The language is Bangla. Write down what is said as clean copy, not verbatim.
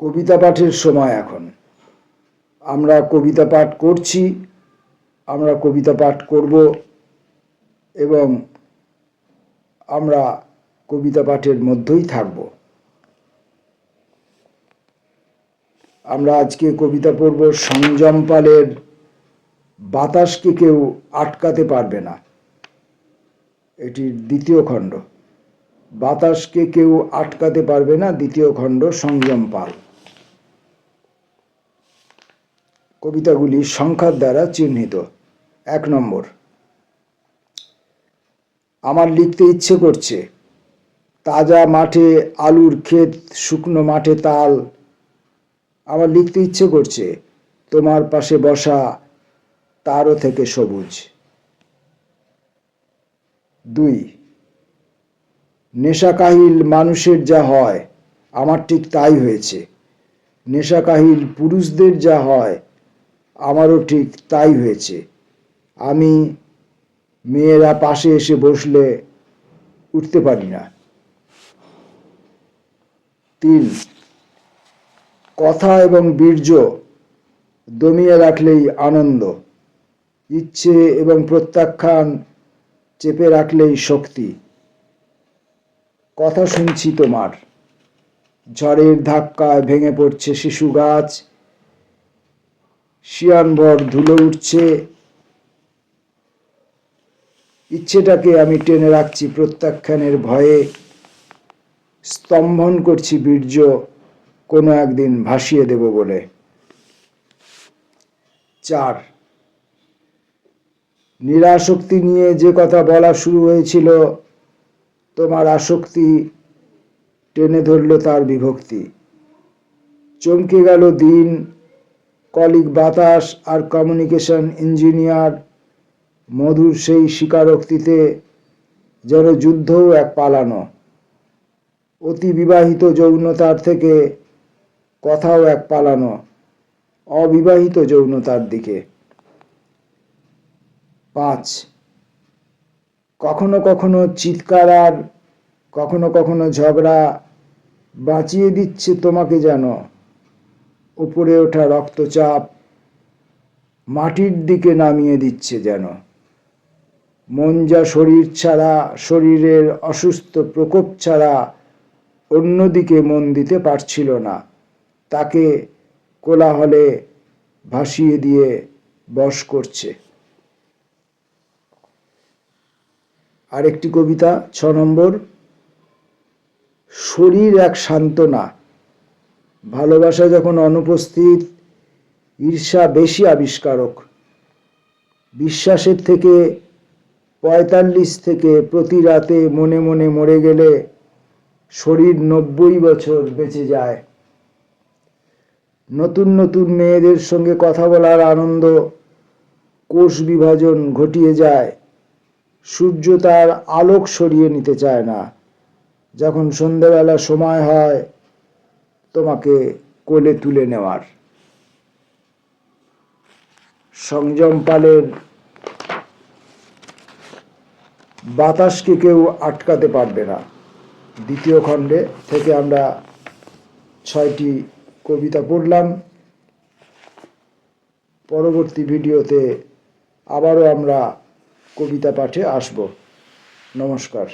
কবিতা পাঠের সময় এখন। আমরা কবিতা পাঠ করছি, আমরা কবিতা পাঠ করব এবং আমরা কবিতা পাঠের মধ্যেই থাকব। আমরা আজকে কবিতা পড়ব সংযম পালের বাতাসকে কেউ আটকাতে পারবে না। এটির দ্বিতীয় খণ্ড। বাতাসকে কেউ আটকাতে পারবে না, দ্বিতীয় খণ্ড, সংযম পাল। কবিতাগুলি সংখ্যার দ্বারা চিহ্নিত। 1 নম্বর। আমার লিখতে ইচ্ছে করছে, তাজা মাঠে আলুর ক্ষেত, শুকনো মাঠে তাল। আমার লিখতে ইচ্ছে করছে, তোমার পাশে বসা তারও থেকে সবুজ। 2। নেশাকাহিল মানুষের যা হয়, আমার ঠিক তাই হয়েছে। নেশাকাহিল পুরুষদের যা হয়, আমারও ঠিক তাই হয়েছে। আমি মেয়েরা পাশে এসে বসলে উঠতে পারি না। 3। কথা এবং বীর্য দমিয়ে রাখলেই আনন্দ, ইচ্ছে এবং প্রত্যাখ্যান চেপে রাখলেই শক্তি। কথা শুনছি তোমার, ঝড়ের ধাক্কায় ভেঙে পড়ছে শিশু গাছ, শিয়ানভর ধুলো উঠছে। ইচ্ছেটাকে আমি টেনে রাখছি প্রত্যাখ্যানের ভয়ে, স্তম্ভন করছি বীর্য কোনো একদিন ভাসিয়ে দেব বলে। 4। নিরাসক্তি নিয়ে যে কথা বলা শুরু হয়েছিল, তোমার আসক্তি টেনে ধরল তার বিভক্তি। চমকে গেল দিন, কলিক বাতাস আর কমিউনিকেশন ইঞ্জিনিয়ার মধুর সেই স্বীকারোক্তিতে যেন যুদ্ধও এক পালানো। অতি বিবাহিত যৌনতার থেকে কথাও এক পালানো, অবিবাহিত যৌনতার দিকে। 5। কখনো কখনো চিৎকার আর কখনো কখনো ঝগড়া বাঁচিয়ে দিচ্ছে তোমাকে যেন। উপরে ওঠা রক্তচাপ মাটির দিকে নামিয়ে দিচ্ছে যেন। মন যা শরীর ছাড়া, শরীরের অসুস্থ প্রকোপ ছাড়া অন্যদিকে মন দিতে পারছিল না, তাকে কোলাহলে ভাসিয়ে দিয়ে বশ করছে। আরেকটি কবিতা, 6 নম্বর। শরীর এক সান্ত্বনা, ভালোবাসা যখন অনুপস্থিত, ঈর্ষা বেশি আবিষ্কারক। বিশ্বাসের থেকে 45 থেকে প্রতি রাতে মনে মনে মরে গেলে শরীর 90 বছর বেঁচে যায়। নতুন নতুন মেয়েদের সঙ্গে কথা বলার আনন্দ কোষ বিভাজন ঘটিয়ে যায়। সূর্য তার আলোক সরিয়ে নিতে চায় না। যখন সন্ধ্যাবেলা সময় হয় তোমাকে কোলে তুলে নেওয়ার। সংযম পালের বাতাসকে কেউ আটকাতে পারবে না, দ্বিতীয় খণ্ডে থেকে আমরা 6টি কবিতা পড়লাম। পরবর্তী ভিডিওতে আবারও আমরা কবিতা পাঠে আসব। নমস্কার।